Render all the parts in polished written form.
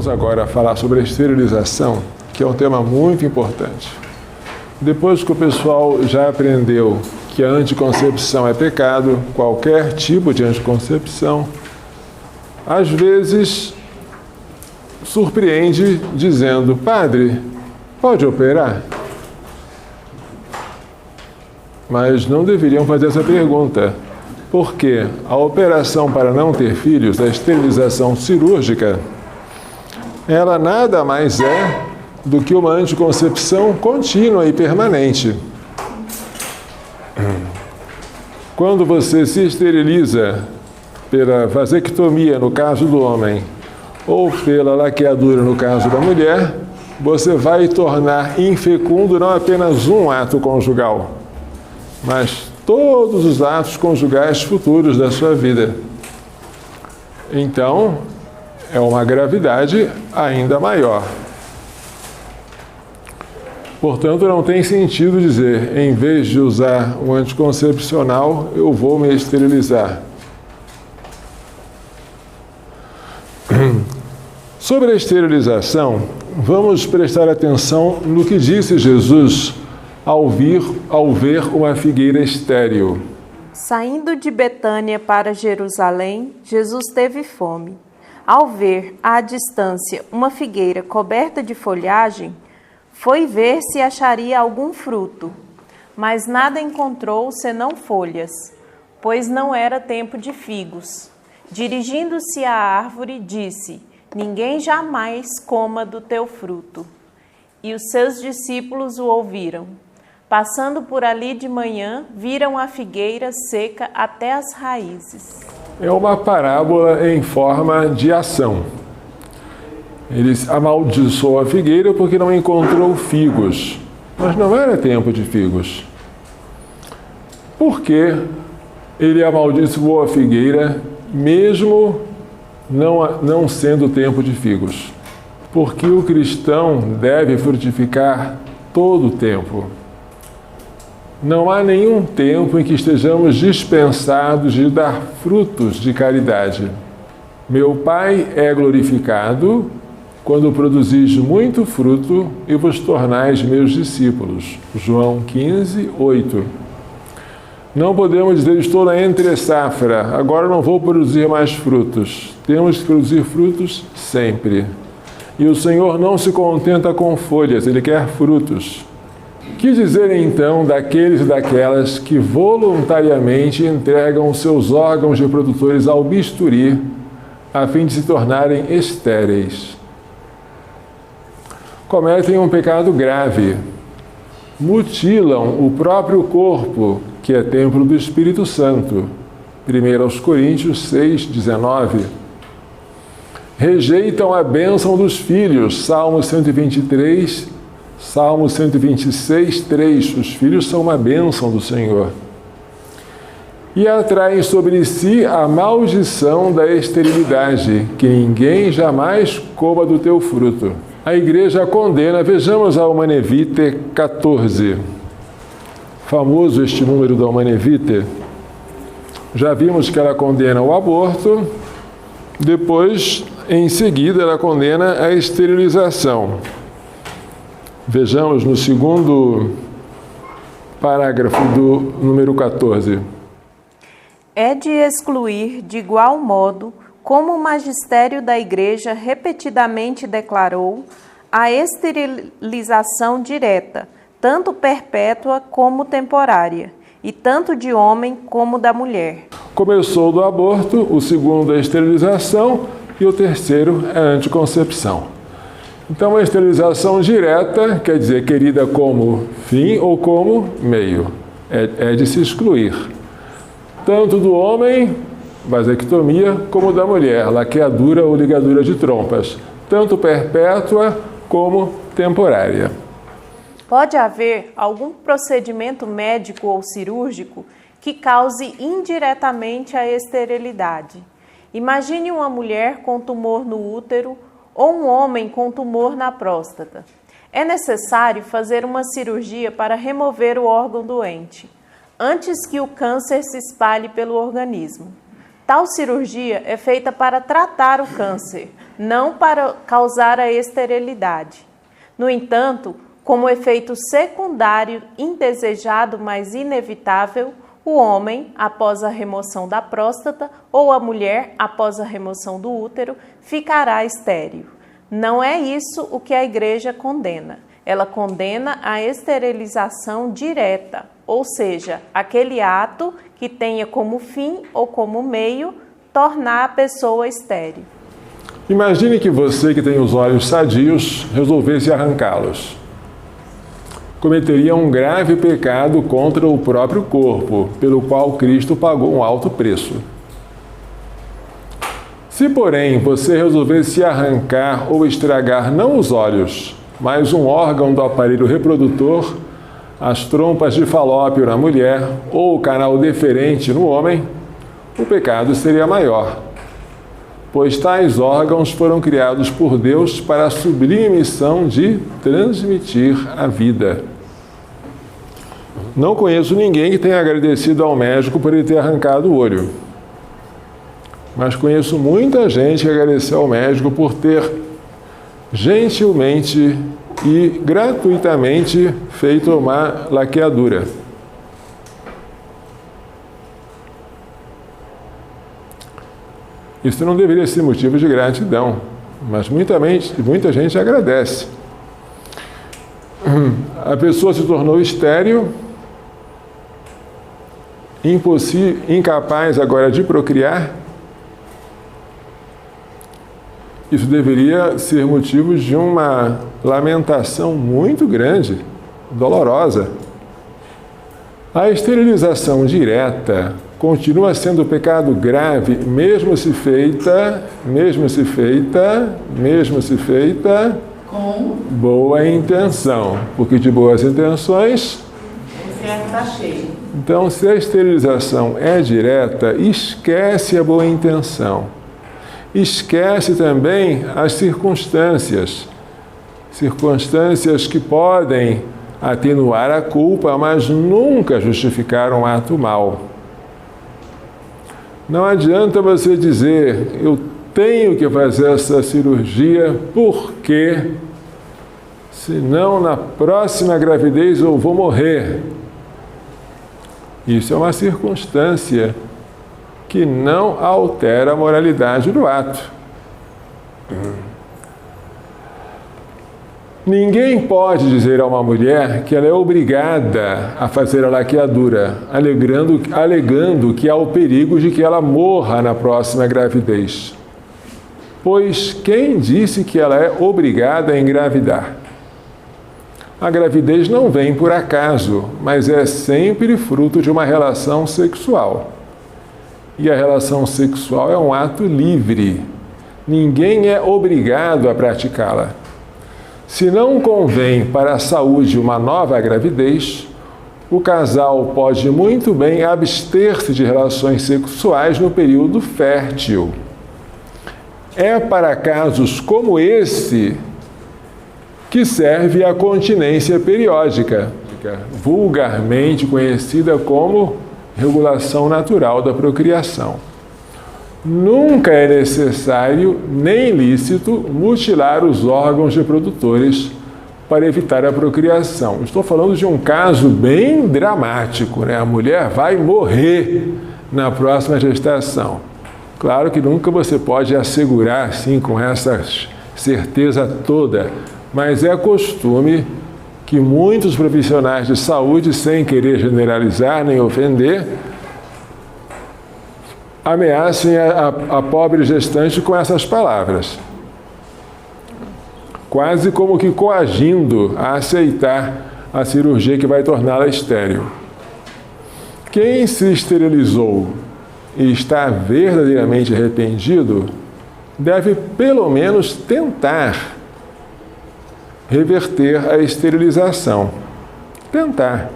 vamos agora falar sobre a esterilização, que é um tema muito importante. Depois que o pessoal já aprendeu que a anticoncepção é pecado, qualquer tipo de anticoncepção, às vezes surpreende dizendo: padre, pode operar? Mas não deveriam fazer essa pergunta, porque a operação para não ter filhos, a esterilização cirúrgica, ela nada mais é do que uma anticoncepção contínua e permanente. Quando você se esteriliza pela vasectomia, no caso do homem, ou pela laqueadura, no caso da mulher, você vai tornar infecundo não apenas um ato conjugal, mas todos os atos conjugais futuros da sua vida. Então, é uma gravidade ainda maior. Portanto, não tem sentido dizer, em vez de usar um anticoncepcional, eu vou me esterilizar. Sobre a esterilização, vamos prestar atenção no que disse Jesus ao ver uma figueira estéril. Saindo de Betânia para Jerusalém, Jesus teve fome. Ao ver à distância uma figueira coberta de folhagem, foi ver se acharia algum fruto, mas nada encontrou senão folhas, pois não era tempo de figos. Dirigindo-se à árvore, disse: ninguém jamais coma do teu fruto. E os seus discípulos o ouviram. Passando por ali de manhã, viram a figueira seca até as raízes. É uma parábola em forma de ação. Ele amaldiçoou a figueira porque não encontrou figos, mas não era tempo de figos. Por que ele amaldiçoou a figueira mesmo não sendo tempo de figos? Porque o cristão deve frutificar todo o tempo. Não há nenhum tempo em que estejamos dispensados de dar frutos de caridade. Meu Pai é glorificado quando produzis muito fruto e vos tornais meus discípulos. João 15, 8. Não podemos dizer: estou na entre-safra, agora não vou produzir mais frutos. Temos que produzir frutos sempre. E o Senhor não se contenta com folhas, Ele quer frutos. Que dizer então daqueles e daquelas que voluntariamente entregam seus órgãos reprodutores ao bisturi a fim de se tornarem estéreis? Cometem um pecado grave, mutilam o próprio corpo, que é templo do Espírito Santo. 1 Coríntios 6, 19. Rejeitam a bênção dos filhos. Salmo 123, Salmo 126, 3. Os filhos são uma bênção do Senhor. E atraem sobre si a maldição da esterilidade, que ninguém jamais coma do teu fruto. A Igreja condena, vejamos a Humanae Vitae 14. Famoso este número da Humanae Vitae. Já vimos que ela condena o aborto, depois, em seguida, ela condena a esterilização. Vejamos no segundo parágrafo do número 14. É de excluir, de igual modo, como o magistério da Igreja repetidamente declarou, a esterilização direta, tanto perpétua como temporária, e tanto de homem como da mulher. Começou do aborto, o segundo a esterilização e o terceiro é a anticoncepção. Então, a esterilização direta quer dizer querida como fim ou como meio. É de se excluir. Tanto do homem, vasectomia, como da mulher, laqueadura ou ligadura de trompas. Tanto perpétua como temporária. Pode haver algum procedimento médico ou cirúrgico que cause indiretamente a esterilidade. Imagine uma mulher com tumor no útero ou um homem com tumor na próstata. É necessário fazer uma cirurgia para remover o órgão doente, antes que o câncer se espalhe pelo organismo. Tal cirurgia é feita para tratar o câncer, não para causar a esterilidade. No entanto, como efeito secundário indesejado, mas inevitável, o homem, após a remoção da próstata, ou a mulher, após a remoção do útero, ficará estéril. Não é isso o que a Igreja condena. Ela condena a esterilização direta, ou seja, aquele ato que tenha como fim ou como meio tornar a pessoa estéril. Imagine que você, que tem os olhos sadios, resolvesse arrancá-los. Cometeria um grave pecado contra o próprio corpo, pelo qual Cristo pagou um alto preço. Se, porém, você resolvesse arrancar ou estragar não os olhos, mas um órgão do aparelho reprodutor, as trompas de Falópio na mulher ou o canal deferente no homem, o pecado seria maior, pois tais órgãos foram criados por Deus para a sublime missão de transmitir a vida. Não conheço ninguém que tenha agradecido ao médico por ele ter arrancado o olho, mas conheço muita gente que agradeceu ao médico por ter gentilmente e gratuitamente feito uma laqueadura. Isso não deveria ser motivo de gratidão, mas muita gente agradece. A pessoa se tornou estéril, incapaz agora de procriar. Isso deveria ser motivo de uma lamentação muito grande, dolorosa. A esterilização direta continua sendo pecado grave, mesmo se feita com boa intenção, porque de boas intenções o inferno está cheio. Então, se a esterilização é direta, esquece a boa intenção. Esquece também as circunstâncias que podem atenuar a culpa, mas nunca justificar um ato mau. Não adianta você dizer, eu tenho que fazer essa cirurgia porque senão na próxima gravidez eu vou morrer. Isso é uma circunstância que não altera a moralidade do ato. Ninguém pode dizer a uma mulher que ela é obrigada a fazer a laqueadura, alegando que há o perigo de que ela morra na próxima gravidez. Pois quem disse que ela é obrigada a engravidar? A gravidez não vem por acaso, mas é sempre fruto de uma relação sexual. E a relação sexual é um ato livre. Ninguém é obrigado a praticá-la. Se não convém para a saúde uma nova gravidez, o casal pode muito bem abster-se de relações sexuais no período fértil. É para casos como esse que serve a continência periódica, vulgarmente conhecida como regulação natural da procriação. Nunca é necessário nem lícito mutilar os órgãos reprodutores para evitar a procriação. Estou falando de um caso bem dramático, né? A mulher vai morrer na próxima gestação. Claro que nunca você pode assegurar assim com essa certeza toda, mas é costume que muitos profissionais de saúde, sem querer generalizar nem ofender, ameacem a pobre gestante com essas palavras, quase como que coagindo a aceitar a cirurgia que vai torná-la estéril. Quem se esterilizou e está verdadeiramente arrependido deve pelo menos tentar reverter a esterilização. Tentar.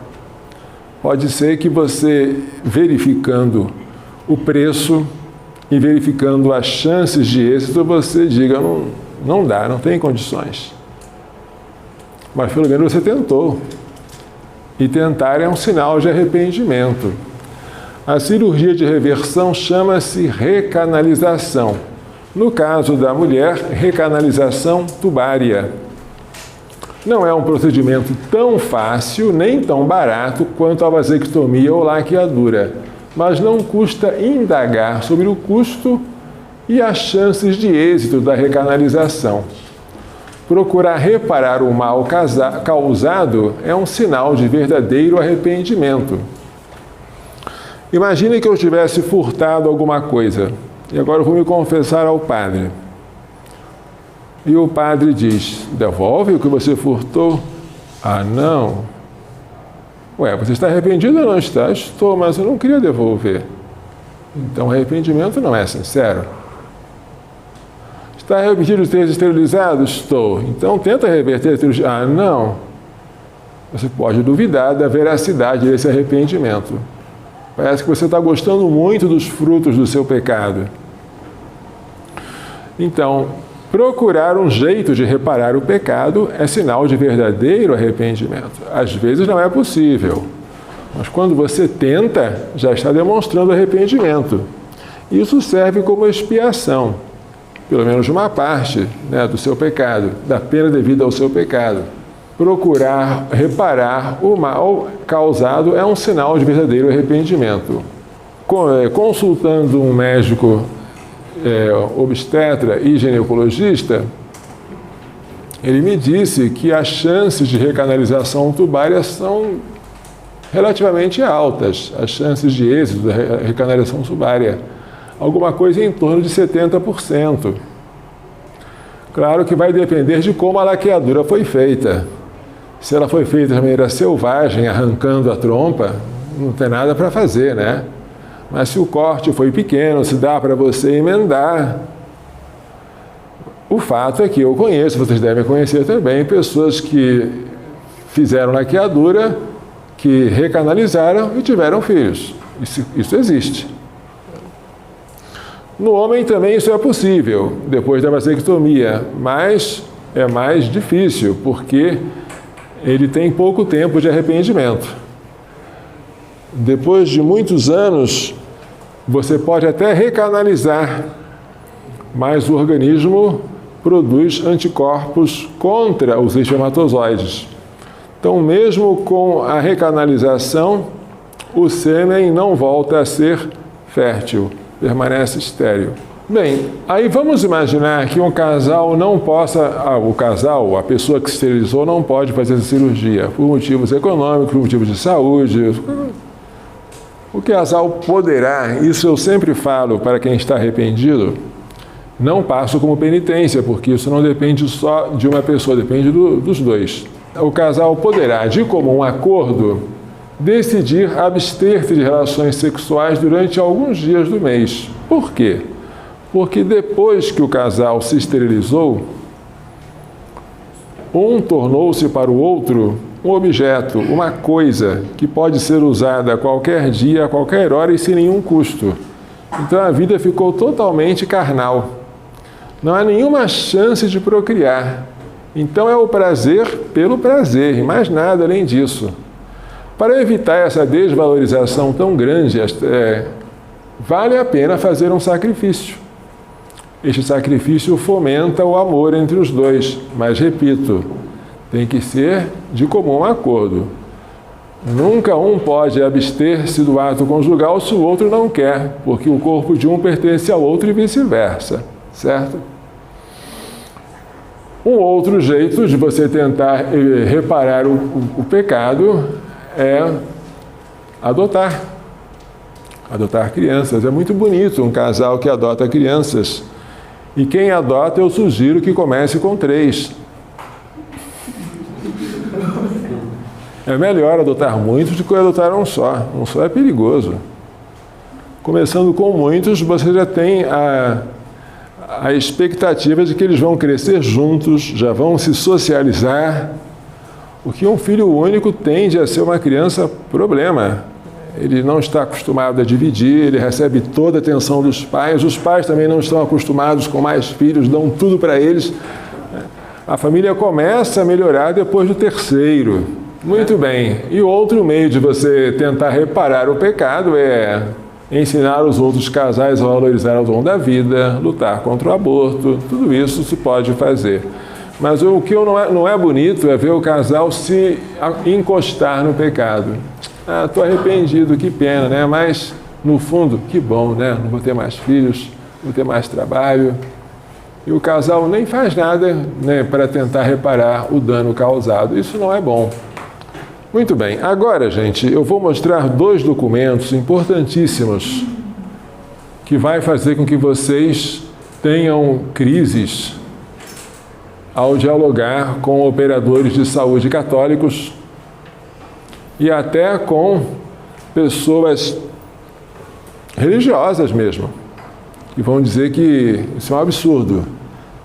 Pode ser que você, verificando o preço e verificando as chances de êxito, você diga, não dá, não tem condições. Mas pelo menos você tentou. E tentar é um sinal de arrependimento. A cirurgia de reversão chama-se recanalização. No caso da mulher, recanalização tubária. Não é um procedimento tão fácil nem tão barato quanto a vasectomia ou laqueadura, mas não custa indagar sobre o custo e as chances de êxito da recanalização. Procurar reparar o mal causado é um sinal de verdadeiro arrependimento. Imagine que eu tivesse furtado alguma coisa e agora eu vou me confessar ao padre. E o padre diz: devolve o que você furtou? Ah, não. Ué, você está arrependido ou não está? Estou, mas eu não queria devolver. Então, o arrependimento não é sincero. Está arrependido de ter esterilizado? Estou. Então, tenta reverter a esterilidade. Ah, não. Você pode duvidar da veracidade desse arrependimento. Parece que você está gostando muito dos frutos do seu pecado. Então, procurar um jeito de reparar o pecado é sinal de verdadeiro arrependimento. Às vezes não é possível, mas quando você tenta, já está demonstrando arrependimento. Isso serve como expiação, pelo menos uma parte, do seu pecado, da pena devida ao seu pecado. Procurar reparar o mal causado é um sinal de verdadeiro arrependimento. Consultando um médico obstetra e ginecologista, ele me disse que as chances de recanalização tubária são relativamente altas, as chances de êxito da recanalização tubária, alguma coisa em torno de 70%. Claro que vai depender de como a laqueadura foi feita. Se ela foi feita de maneira selvagem, arrancando a trompa, não tem nada para fazer, né? Mas se o corte foi pequeno, se dá para você emendar. O fato é que eu conheço, vocês devem conhecer também, pessoas que fizeram laqueadura, que recanalizaram e tiveram filhos. Isso existe. No homem também isso é possível, depois da vasectomia, mas é mais difícil, porque ele tem pouco tempo de arrependimento. Depois de muitos anos, você pode até recanalizar, mas o organismo produz anticorpos contra os espermatozoides. Então, mesmo com a recanalização, o sêmen não volta a ser fértil, permanece estéril. Bem, aí vamos imaginar que um casal não possa, a pessoa que se esterilizou não pode fazer essa cirurgia, por motivos econômicos, por motivos de saúde. O casal poderá, isso eu sempre falo para quem está arrependido, não passo como penitência, porque isso não depende só de uma pessoa, depende dos dois. O casal poderá, de comum acordo, decidir abster-se de relações sexuais durante alguns dias do mês. Por quê? Porque depois que o casal se esterilizou, um tornou-se para o outro um objeto, uma coisa que pode ser usada a qualquer dia, a qualquer hora e sem nenhum custo. Então a vida ficou totalmente carnal. Não há nenhuma chance de procriar. Então é o prazer pelo prazer, e mais nada além disso. Para evitar essa desvalorização tão grande, vale a pena fazer um sacrifício. Este sacrifício fomenta o amor entre os dois, mas repito, tem que ser de comum acordo. Nunca um pode abster-se do ato conjugal se o outro não quer, porque o corpo de um pertence ao outro e vice-versa, certo? Um outro jeito de você tentar reparar o pecado é adotar. Adotar crianças. É muito bonito um casal que adota crianças. E quem adota, eu sugiro que comece com 3. É melhor adotar muitos do que adotar um só. Um só é perigoso. Começando com muitos, você já tem a expectativa de que eles vão crescer juntos, já vão se socializar. O que um filho único tende a ser uma criança problema. Ele não está acostumado a dividir, ele recebe toda a atenção dos pais. Os pais também não estão acostumados com mais filhos, dão tudo para eles. A família começa a melhorar depois do 3º. Muito bem. E outro meio de você tentar reparar o pecado é ensinar os outros casais a valorizar o dom da vida, lutar contra o aborto, tudo isso se pode fazer. Mas o que não é bonito é ver o casal se encostar no pecado. Ah, estou arrependido, que pena, né? Mas, no fundo, que bom, né? Não vou ter mais filhos, vou ter mais trabalho. E o casal nem faz nada, né, para tentar reparar o dano causado. Isso não é bom. Muito bem. Agora, gente, eu vou mostrar 2 documentos importantíssimos que vai fazer com que vocês tenham crises ao dialogar com operadores de saúde católicos e até com pessoas religiosas mesmo, que vão dizer que isso é um absurdo.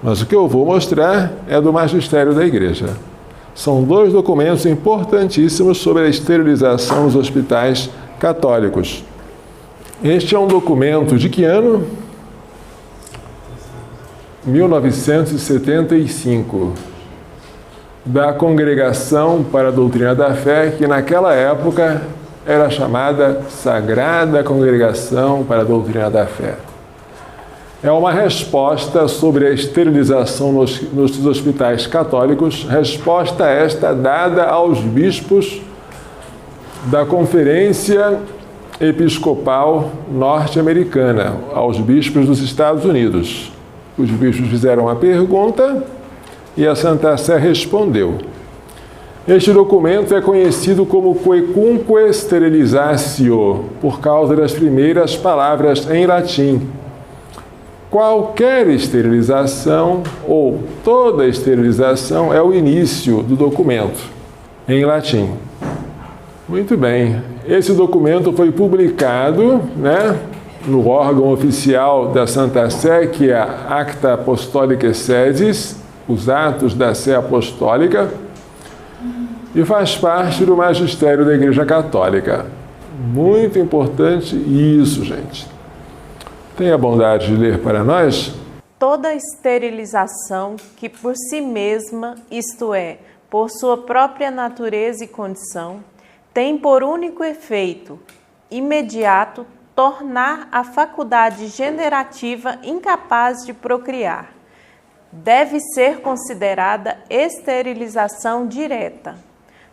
Mas o que eu vou mostrar é do magistério da Igreja. São 2 documentos importantíssimos sobre a esterilização nos hospitais católicos. Este é um documento de que ano? 1975, da Congregação para a Doutrina da Fé, que naquela época era chamada Sagrada Congregação para a Doutrina da Fé. É uma resposta sobre a esterilização nos hospitais católicos, resposta esta dada aos bispos da Conferência Episcopal Norte-Americana, aos bispos dos Estados Unidos. Os bispos fizeram uma pergunta e a Santa Sé respondeu. Este documento é conhecido como Quecumque Sterilizatio, por causa das primeiras palavras em latim. Qualquer esterilização ou toda esterilização é o início do documento, em latim. Muito bem. Esse documento foi publicado, né, no órgão oficial da Santa Sé, que é a Acta Apostolicae Sedis, os Atos da Sé Apostólica, e faz parte do magistério da Igreja Católica. Muito importante isso, gente. Tenha a bondade de ler para nós. Toda esterilização que por si mesma, isto é, por sua própria natureza e condição, tem por único efeito imediato tornar a faculdade generativa incapaz de procriar, deve ser considerada esterilização direta,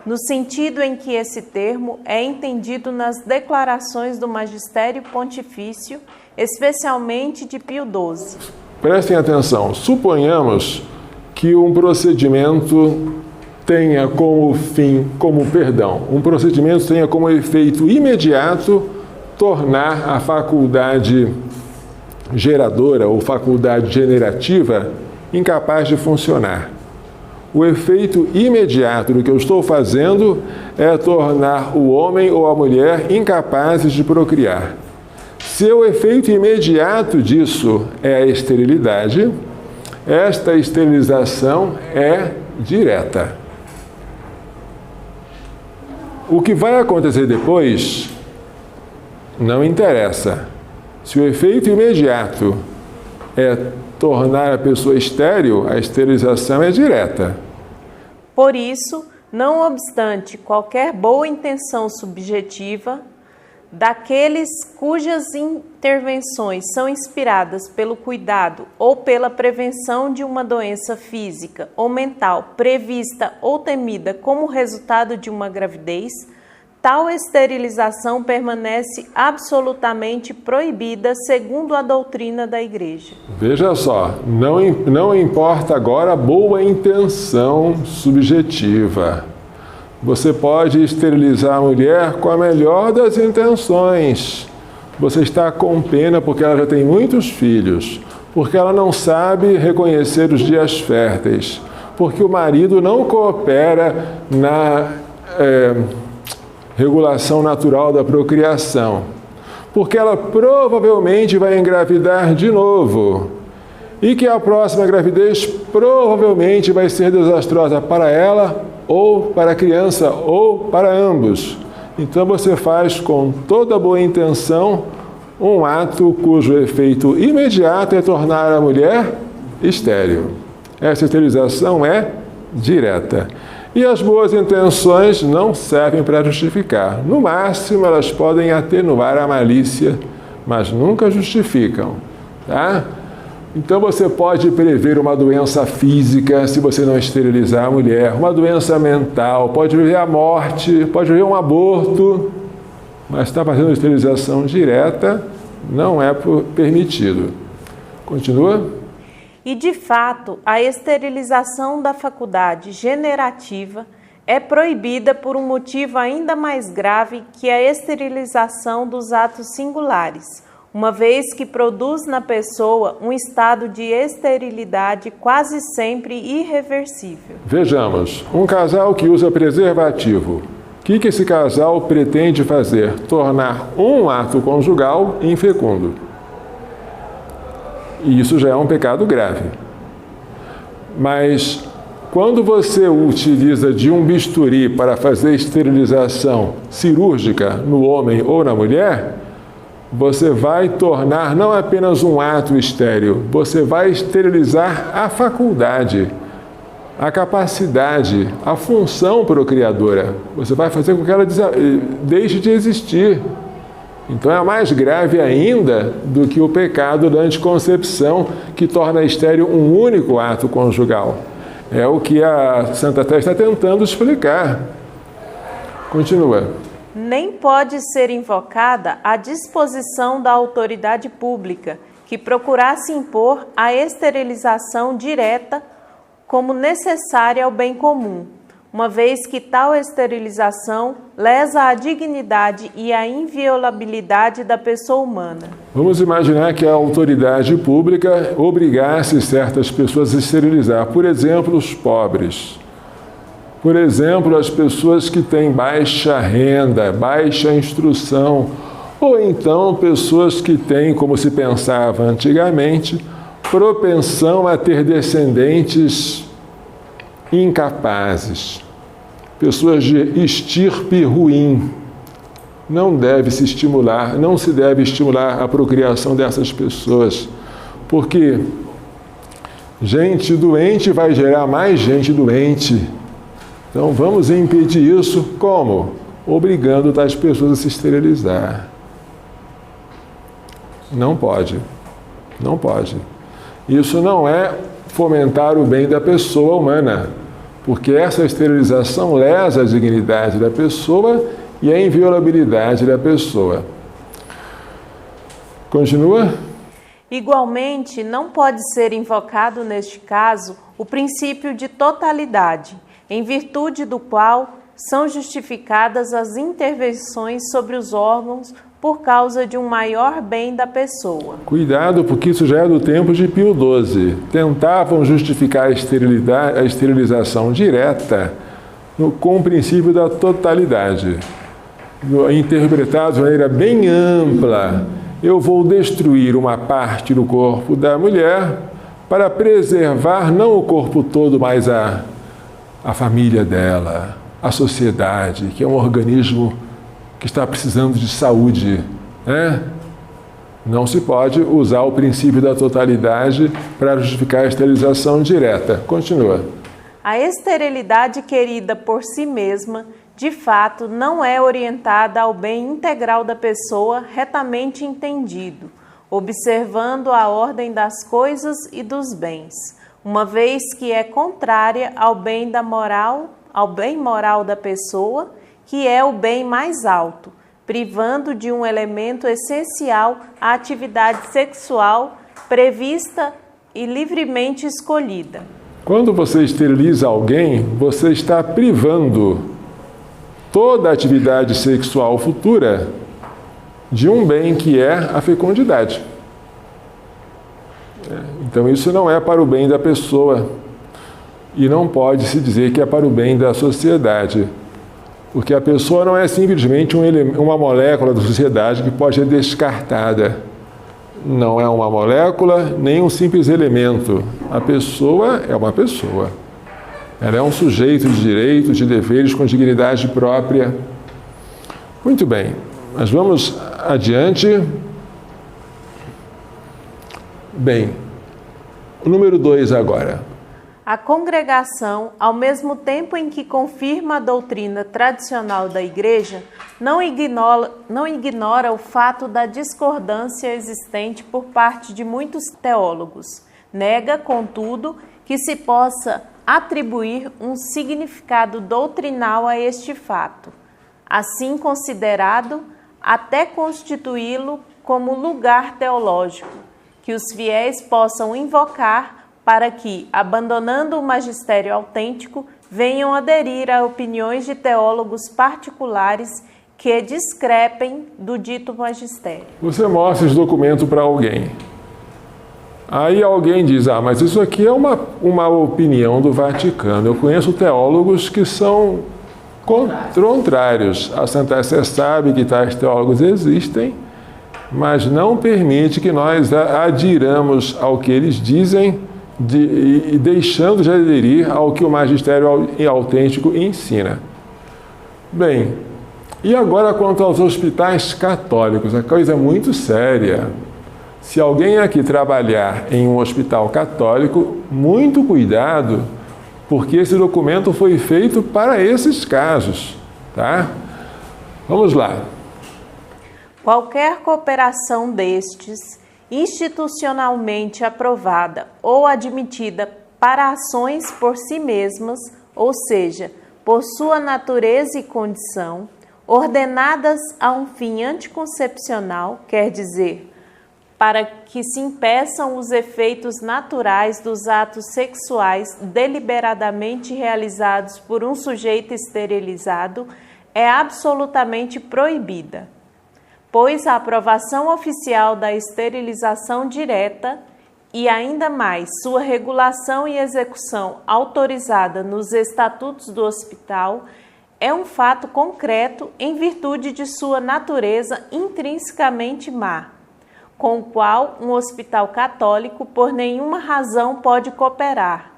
no sentido em que esse termo é entendido nas declarações do Magistério Pontifício, especialmente de Pio XII. Prestem atenção. Suponhamos que um procedimento tenha como um procedimento tenha como efeito imediato tornar a faculdade geradora ou faculdade generativa incapaz de funcionar. O efeito imediato do que eu estou fazendo é tornar o homem ou a mulher incapazes de procriar. Se o efeito imediato disso é a esterilidade, esta esterilização é direta. O que vai acontecer depois não interessa. Se o efeito imediato é tornar a pessoa estéril, a esterilização é direta. Por isso, não obstante qualquer boa intenção subjetiva, daqueles cujas intervenções são inspiradas pelo cuidado ou pela prevenção de uma doença física ou mental prevista ou temida como resultado de uma gravidez, tal esterilização permanece absolutamente proibida segundo a doutrina da Igreja. Veja só, não importa agora a boa intenção subjetiva. Você pode esterilizar a mulher com a melhor das intenções. Você está com pena porque ela já tem muitos filhos, porque ela não sabe reconhecer os dias férteis, porque o marido não coopera na regulação natural da procriação, porque ela provavelmente vai engravidar de novo e que a próxima gravidez provavelmente vai ser desastrosa para ela ou para a criança ou para ambos. Então você faz com toda boa intenção um ato cujo efeito imediato é tornar a mulher estéril. Essa esterilização é direta. E as boas intenções não servem para justificar. No máximo, elas podem atenuar a malícia, mas nunca justificam, tá? Então você pode prever uma doença física se você não esterilizar a mulher, uma doença mental, pode prever a morte, pode prever um aborto, mas está fazendo esterilização direta, não é permitido. Continua? E, de fato, a esterilização da faculdade generativa é proibida por um motivo ainda mais grave que a esterilização dos atos singulares, uma vez que produz na pessoa um estado de esterilidade quase sempre irreversível. Vejamos, um casal que usa preservativo. O que esse casal pretende fazer? Tornar um ato conjugal infecundo. E isso já é um pecado grave. Mas quando você utiliza de um bisturi para fazer esterilização cirúrgica no homem ou na mulher, você vai tornar não apenas um ato estéril, você vai esterilizar a faculdade, a capacidade, a função procriadora. Você vai fazer com que ela deixe de existir. Então é mais grave ainda do que o pecado da anticoncepção, que torna estéril um único ato conjugal. É o que a Santa Té está tentando explicar. Continua. Nem pode ser invocada a disposição da autoridade pública que procurasse impor a esterilização direta como necessária ao bem comum, uma vez que tal esterilização lesa a dignidade e a inviolabilidade da pessoa humana. Vamos imaginar que a autoridade pública obrigasse certas pessoas a esterilizar, por exemplo, os pobres. Por exemplo, as pessoas que têm baixa renda, baixa instrução, ou então pessoas que têm, como se pensava antigamente, propensão a ter descendentes incapazes, pessoas de estirpe ruim. Não se deve estimular a procriação dessas pessoas, porque gente doente vai gerar mais gente doente. Então vamos impedir isso como? Obrigando tais pessoas a se esterilizar. Não pode. Não pode. Isso não é fomentar o bem da pessoa humana, porque essa esterilização lesa a dignidade da pessoa e a inviolabilidade da pessoa. Continua? Igualmente, não pode ser invocado neste caso o princípio de totalidade, em virtude do qual são justificadas as intervenções sobre os órgãos por causa de um maior bem da pessoa. Cuidado, porque isso já é do tempo de Pio XII. Tentavam justificar a esterilização direta com o princípio da totalidade. Interpretado de maneira bem ampla. Eu vou destruir uma parte do corpo da mulher para preservar não o corpo todo, mas a família dela, a sociedade, que é um organismo que está precisando de saúde, né? Não se pode usar o princípio da totalidade para justificar a esterilização direta. Continua. A esterilidade querida por si mesma, de fato, não é orientada ao bem integral da pessoa retamente entendido, observando a ordem das coisas e dos bens, uma vez que é contrária ao bem moral da pessoa, que é o bem mais alto, privando de um elemento essencial a atividade sexual prevista e livremente escolhida. Quando você esteriliza alguém, você está privando toda a atividade sexual futura de um bem que é a fecundidade. Então isso não é para o bem da pessoa e não pode se dizer que é para o bem da sociedade. Porque a pessoa não é simplesmente uma molécula da sociedade que pode ser descartada. Não é uma molécula, nem um simples elemento. A pessoa é uma pessoa. Ela é um sujeito de direitos, de deveres, com dignidade própria. Muito bem, mas vamos adiante. Bem, o número 2 agora. A congregação, ao mesmo tempo em que confirma a doutrina tradicional da Igreja, não ignora o fato da discordância existente por parte de muitos teólogos. Nega, contudo, que se possa atribuir um significado doutrinal a este fato, assim considerado, até constituí-lo como lugar teológico, que os fiéis possam invocar para que, abandonando o magistério autêntico, venham aderir a opiniões de teólogos particulares que discrepem do dito magistério. Você mostra esse documento para alguém. Aí alguém diz, mas isso aqui é uma opinião do Vaticano. Eu conheço teólogos que são contrários. A Santa Sé sabe que tais teólogos existem, mas não permite que nós adiramos ao que eles dizem, e deixando de aderir ao que o magistério autêntico ensina. Bem, e agora quanto aos hospitais católicos? A coisa é muito séria. Se alguém aqui trabalhar em um hospital católico, muito cuidado, porque esse documento foi feito para esses casos, tá? Vamos lá. Qualquer cooperação destes, institucionalmente aprovada ou admitida para ações por si mesmas, ou seja, por sua natureza e condição, ordenadas a um fim anticoncepcional, quer dizer, para que se impeçam os efeitos naturais dos atos sexuais deliberadamente realizados por um sujeito esterilizado, é absolutamente proibida, pois a aprovação oficial da esterilização direta e ainda mais sua regulação e execução autorizada nos estatutos do hospital é um fato concreto em virtude de sua natureza intrinsecamente má, com o qual um hospital católico por nenhuma razão pode cooperar.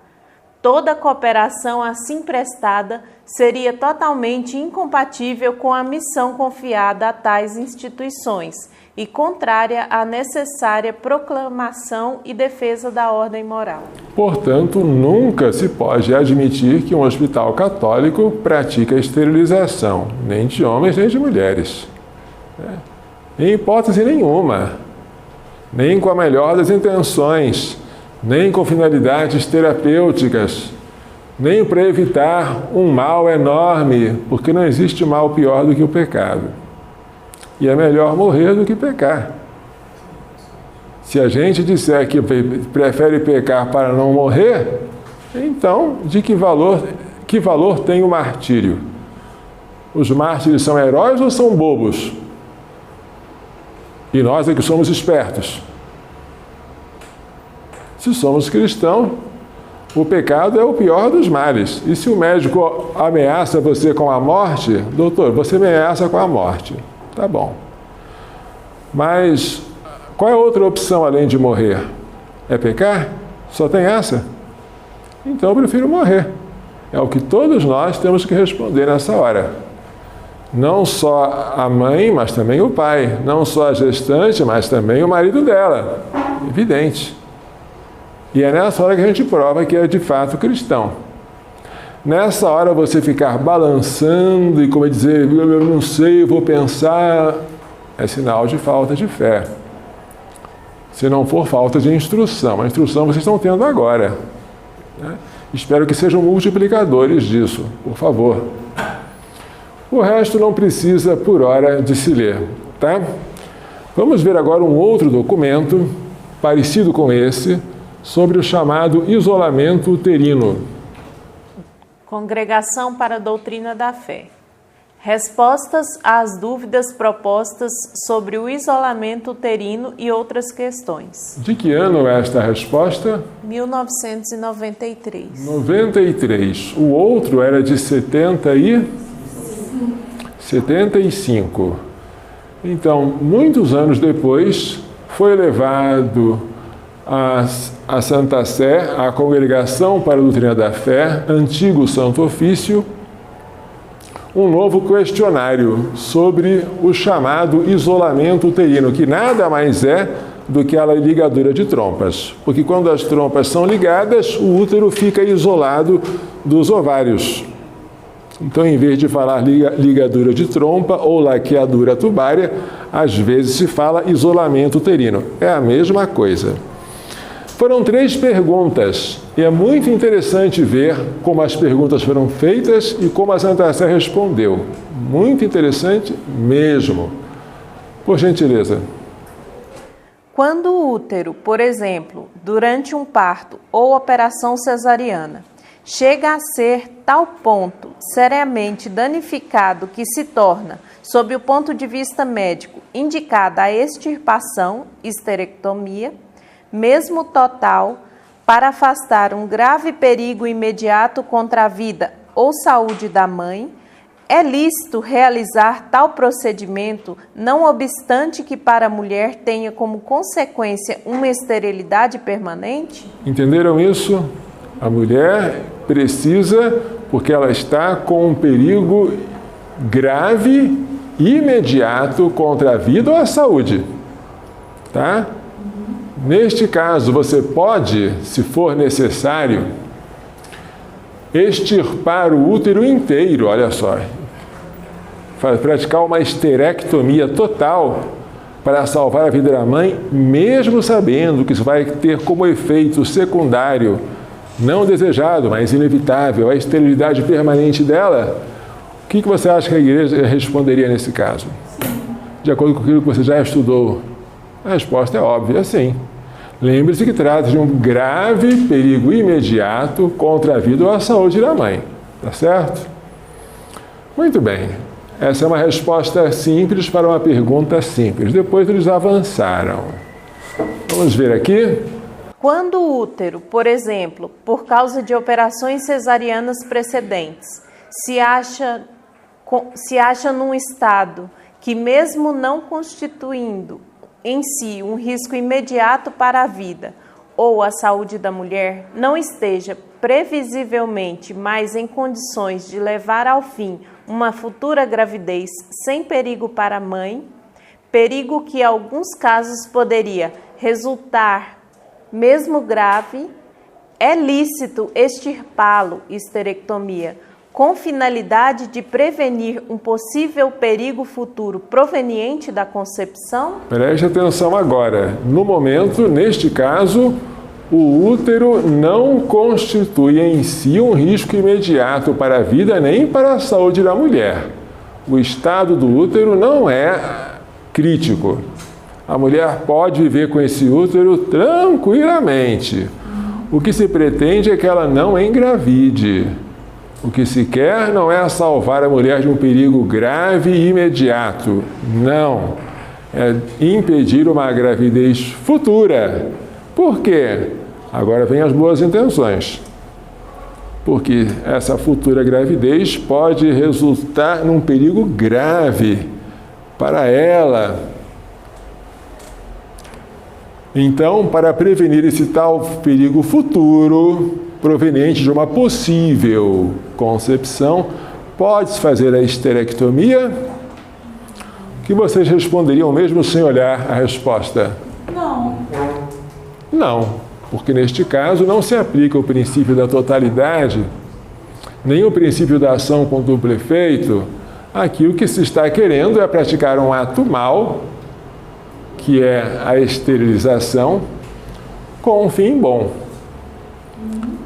Toda cooperação assim prestada seria totalmente incompatível com a missão confiada a tais instituições e contrária à necessária proclamação e defesa da ordem moral. Portanto, nunca se pode admitir que um hospital católico pratique a esterilização, nem de homens nem de mulheres. Em hipótese nenhuma, nem com a melhor das intenções, nem com finalidades terapêuticas, nem para evitar um mal enorme, porque não existe mal pior do que o pecado. E é melhor morrer do que pecar. Se a gente disser que prefere pecar para não morrer, então de que valor tem o martírio? Os mártires são heróis ou são bobos? E nós é que somos espertos. Se somos cristãos, o pecado é o pior dos males. E se o médico ameaça você com a morte, doutor, você me ameaça com a morte. Tá bom. Mas qual é a outra opção além de morrer? É pecar? Só tem essa? Então eu prefiro morrer. É o que todos nós temos que responder nessa hora. Não só a mãe, mas também o pai. Não só a gestante, mas também o marido dela. Evidente. E é nessa hora que a gente prova que é de fato cristão. Nessa hora você ficar balançando e como dizer, eu não sei, eu vou pensar, é sinal de falta de fé. Se não for falta de instrução. A instrução vocês estão tendo agora. Né? Espero que sejam multiplicadores disso, por favor. O resto não precisa, por hora, de se ler. Tá? Vamos ver agora um outro documento, parecido com esse, sobre o chamado isolamento uterino. Congregação para a Doutrina da Fé. Respostas às dúvidas propostas sobre o isolamento uterino e outras questões. De que ano é esta resposta? 1993. 93. O outro era de 75. Então, muitos anos depois, foi levado a Santa Sé, a Congregação para a Doutrina da Fé, antigo Santo Ofício, um novo questionário sobre o chamado isolamento uterino, que nada mais é do que a ligadura de trompas, porque quando as trompas são ligadas, o útero fica isolado dos ovários. Então, em vez de falar ligadura de trompa ou laqueadura tubária, às vezes se fala isolamento uterino. É a mesma coisa. Foram 3 perguntas e é muito interessante ver como as perguntas foram feitas e como a Santa Sé respondeu. Muito interessante mesmo. Por gentileza. Quando o útero, por exemplo, durante um parto ou operação cesariana, chega a ser tal ponto seriamente danificado que se torna, sob o ponto de vista médico, indicada a extirpação, histerectomia, mesmo total, para afastar um grave perigo imediato contra a vida ou saúde da mãe, é lícito realizar tal procedimento, não obstante que para a mulher tenha como consequência uma esterilidade permanente? Entenderam isso? A mulher precisa, porque ela está com um perigo grave e imediato contra a vida ou a saúde. Tá? Neste caso, você pode, se for necessário, extirpar o útero inteiro, olha só. Praticar uma histerectomia total para salvar a vida da mãe, mesmo sabendo que isso vai ter como efeito secundário, não desejado, mas inevitável, a esterilidade permanente dela. O que você acha que a igreja responderia nesse caso? De acordo com aquilo que você já estudou? A resposta é óbvia, sim. Lembre-se que trata de um grave perigo imediato contra a vida ou a saúde da mãe. Tá certo? Muito bem. Essa é uma resposta simples para uma pergunta simples. Depois eles avançaram. Vamos ver aqui. Quando o útero, por exemplo, por causa de operações cesarianas precedentes, se acha num estado que, mesmo não constituindo em si um risco imediato para a vida ou a saúde da mulher, não esteja previsivelmente mais em condições de levar ao fim uma futura gravidez sem perigo para a mãe, perigo que em alguns casos poderia resultar mesmo grave, é lícito extirpá-lo, histerectomia, com finalidade de prevenir um possível perigo futuro proveniente da concepção? Preste atenção agora. No momento, neste caso, o útero não constitui em si um risco imediato para a vida nem para a saúde da mulher. O estado do útero não é crítico. A mulher pode viver com esse útero tranquilamente. O que se pretende é que ela não engravide. O que se quer não é salvar a mulher de um perigo grave e imediato. Não. É impedir uma gravidez futura. Por quê? Agora vem as boas intenções. Porque essa futura gravidez pode resultar num perigo grave para ela. Então, para prevenir esse tal perigo futuro, proveniente de uma possível concepção, pode-se fazer a histerectomia? O que vocês responderiam mesmo sem olhar a resposta? Não. Não, porque neste caso não se aplica o princípio da totalidade, nem o princípio da ação com duplo efeito. Aqui o que se está querendo é praticar um ato mau, que é a esterilização, com um fim bom.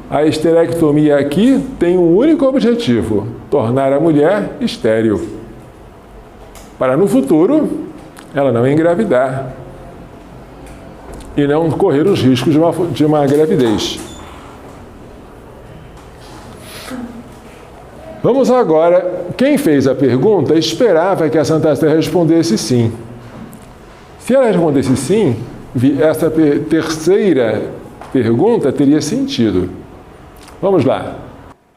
A histerectomia aqui tem um único objetivo: tornar a mulher estéril, para no futuro ela não engravidar e não correr os riscos de uma gravidez. Vamos agora, quem fez a pergunta esperava que a Santa Sé respondesse sim. Se ela respondesse sim, essa terceira pergunta teria sentido. Vamos lá.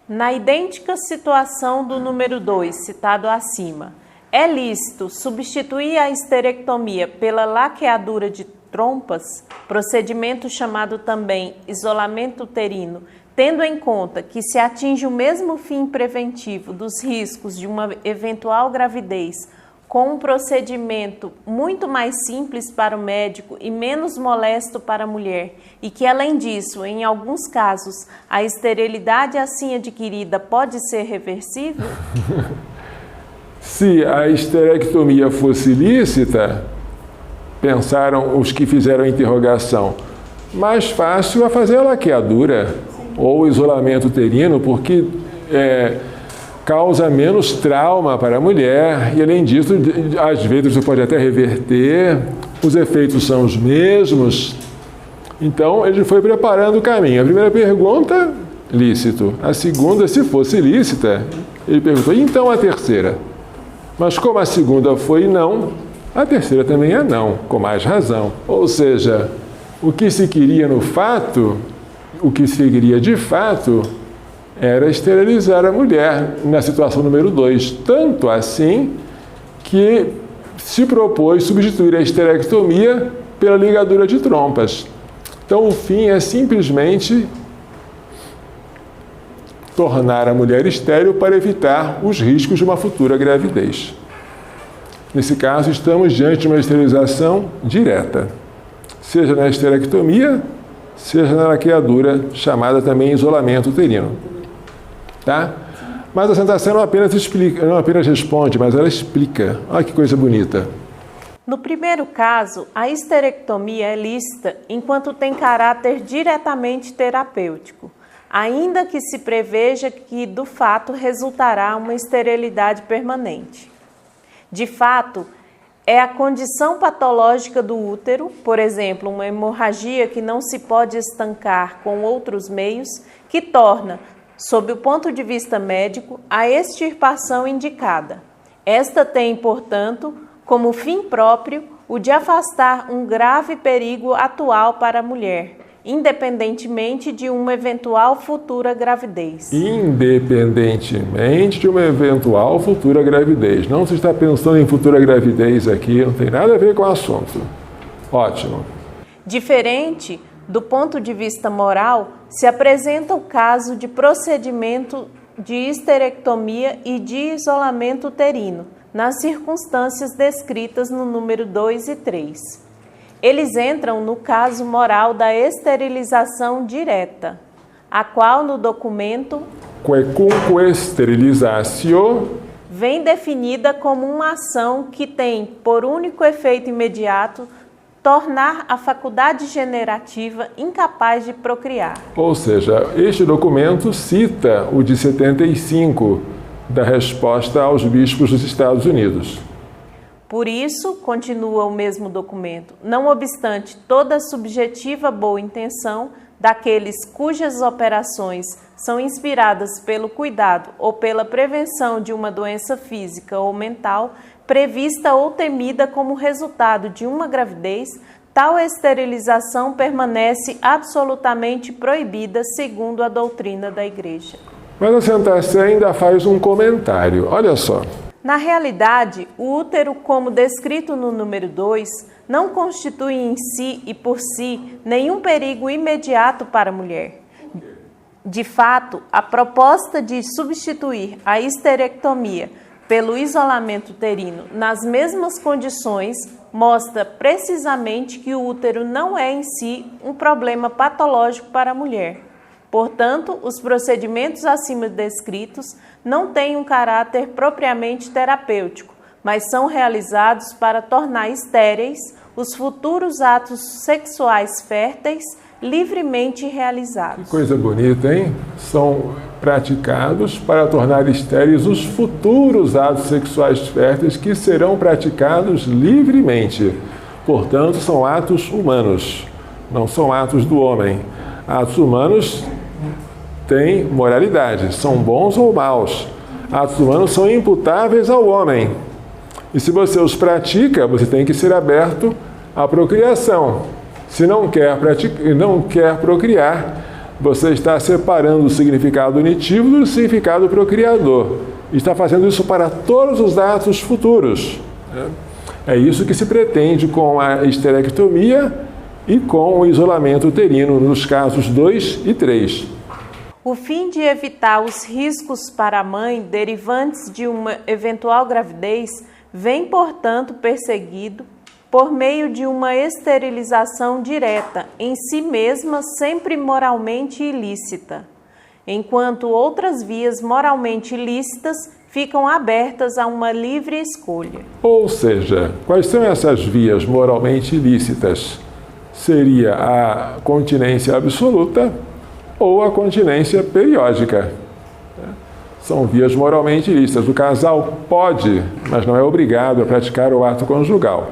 Na idêntica situação do número 2, citado acima, é lícito substituir a histerectomia pela laqueadura de trompas, procedimento chamado também isolamento uterino, tendo em conta que se atinge o mesmo fim preventivo dos riscos de uma eventual gravidez com um procedimento muito mais simples para o médico e menos molesto para a mulher, e que, além disso, em alguns casos, a esterilidade assim adquirida pode ser reversível? Se a esterectomia fosse lícita, pensaram os que fizeram a interrogação, mais fácil é fazer a laqueadura ou isolamento uterino, porque causa menos trauma para a mulher e, além disso, às vezes você pode até reverter, os efeitos são os mesmos. Então, ele foi preparando o caminho. A primeira pergunta, lícito. A segunda, se fosse lícita, ele perguntou, e então a terceira? Mas como a segunda foi não, a terceira também é não, com mais razão. Ou seja, o que se queria no fato, o que se queria de fato, era esterilizar a mulher na situação número 2. Tanto assim que se propôs substituir a esterectomia pela ligadura de trompas. Então, o fim é simplesmente tornar a mulher estéril para evitar os riscos de uma futura gravidez. Nesse caso, estamos diante de uma esterilização direta, seja na esterectomia, seja na laqueadura, chamada também isolamento uterino. Tá? Mas a Santa não apenas explica, não apenas responde, mas ela explica. Olha que coisa bonita. No primeiro caso, a esterectomia é lícita enquanto tem caráter diretamente terapêutico, ainda que se preveja que, do fato, resultará uma esterilidade permanente. De fato, é a condição patológica do útero, por exemplo, uma hemorragia que não se pode estancar com outros meios, que torna, sob o ponto de vista médico, a extirpação indicada. Esta tem, portanto, como fim próprio o de afastar um grave perigo atual para a mulher, independentemente de uma eventual futura gravidez. Independentemente de uma eventual futura gravidez. Não se está pensando em futura gravidez aqui, não tem nada a ver com o assunto. Ótimo. Diferente do ponto de vista moral, se apresenta o caso de procedimento de esterectomia e de isolamento uterino, nas circunstâncias descritas no número 2 e 3. Eles entram no caso moral da esterilização direta, a qual no documento Quecunque sterilizatio vem definida como uma ação que tem por único efeito imediato tornar a faculdade generativa incapaz de procriar. Ou seja, este documento cita o de 75 da resposta aos bispos dos Estados Unidos. Por isso, continua o mesmo documento, não obstante toda a subjetiva boa intenção daqueles cujas operações são inspiradas pelo cuidado ou pela prevenção de uma doença física ou mental, prevista ou temida como resultado de uma gravidez, tal esterilização permanece absolutamente proibida segundo a doutrina da Igreja. Mas a Santa Sé ainda faz um comentário, olha só. Na realidade, o útero, como descrito no número 2, não constitui em si e por si nenhum perigo imediato para a mulher. De fato, a proposta de substituir a esterectomia pelo isolamento uterino nas mesmas condições mostra precisamente que o útero não é em si um problema patológico para a mulher. Portanto, os procedimentos acima descritos não têm um caráter propriamente terapêutico, mas são realizados para tornar estéreis os futuros atos sexuais férteis livremente realizados. Que coisa bonita, hein? São praticados para tornar estéreis os futuros atos sexuais férteis que serão praticados livremente. Portanto, são atos humanos, não são atos do homem. Atos humanos têm moralidade, são bons ou maus. Atos humanos são imputáveis ao homem. E se você os pratica, você tem que ser aberto à procriação. Se não quer procriar, você está separando o significado unitivo do significado procriador. Está fazendo isso para todos os atos futuros. É isso que se pretende com a esterectomia e com o isolamento uterino, nos casos 2 e 3. O fim de evitar os riscos para a mãe derivantes de uma eventual gravidez vem, portanto, perseguido por meio de uma esterilização direta, em si mesma sempre moralmente ilícita, enquanto outras vias moralmente ilícitas ficam abertas a uma livre escolha. Ou seja, quais são essas vias moralmente ilícitas? Seria a continência absoluta ou a continência periódica. São vias moralmente ilícitas. O casal pode, mas não é obrigado a praticar o ato conjugal.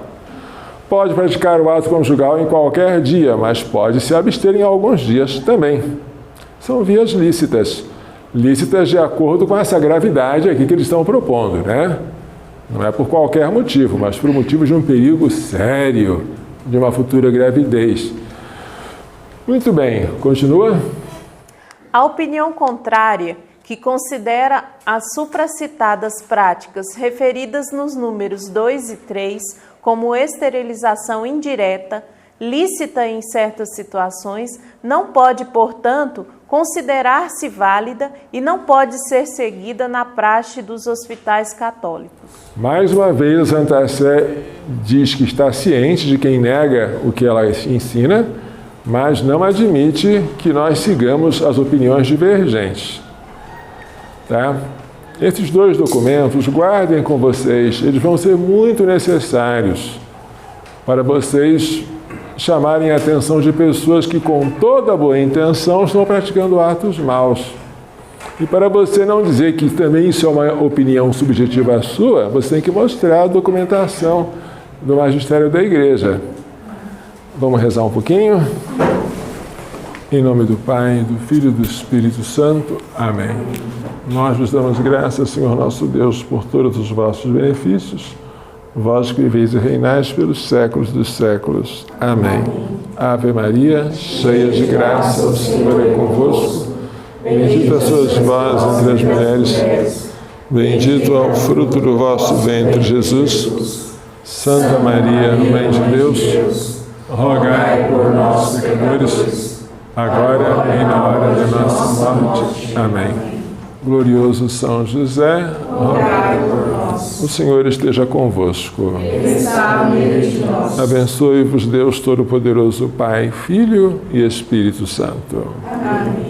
Pode praticar o ato conjugal em qualquer dia, mas pode se abster em alguns dias também. São vias lícitas. Lícitas de acordo com essa gravidade aqui que eles estão propondo, né? Não é por qualquer motivo, mas por motivo de um perigo sério, de uma futura gravidez. Muito bem, continua. A opinião contrária, que considera as supracitadas práticas referidas nos números 2 e 3 como esterilização indireta, lícita em certas situações, não pode, portanto, considerar-se válida e não pode ser seguida na praxe dos hospitais católicos. Mais uma vez, a Santa Sé diz que está ciente de quem nega o que ela ensina, mas não admite que nós sigamos as opiniões divergentes. Tá? Esses dois documentos, guardem com vocês, eles vão ser muito necessários para vocês chamarem a atenção de pessoas que, com toda boa intenção, estão praticando atos maus. E para você não dizer que também isso é uma opinião subjetiva sua, você tem que mostrar a documentação do magistério da Igreja. Vamos rezar um pouquinho? Em nome do Pai, do Filho e do Espírito Santo. Amém. Nós vos damos graças, Senhor nosso Deus, por todos os vossos benefícios, vós que viveis e reinais pelos séculos dos séculos. Amém. Ave Maria, cheia de graça, o Senhor é convosco. Bendita sois vós entre as mulheres, bendito é o fruto do vosso ventre, Jesus. Santa Maria, Mãe de Deus, rogai por nós, pecadores, agora e na hora da nossa morte. Amém. Glorioso São José, rogai por nós. O Senhor esteja convosco. Ele está no meio de nós. Abençoe-vos Deus Todo-Poderoso, Pai, Filho e Espírito Santo. Amém.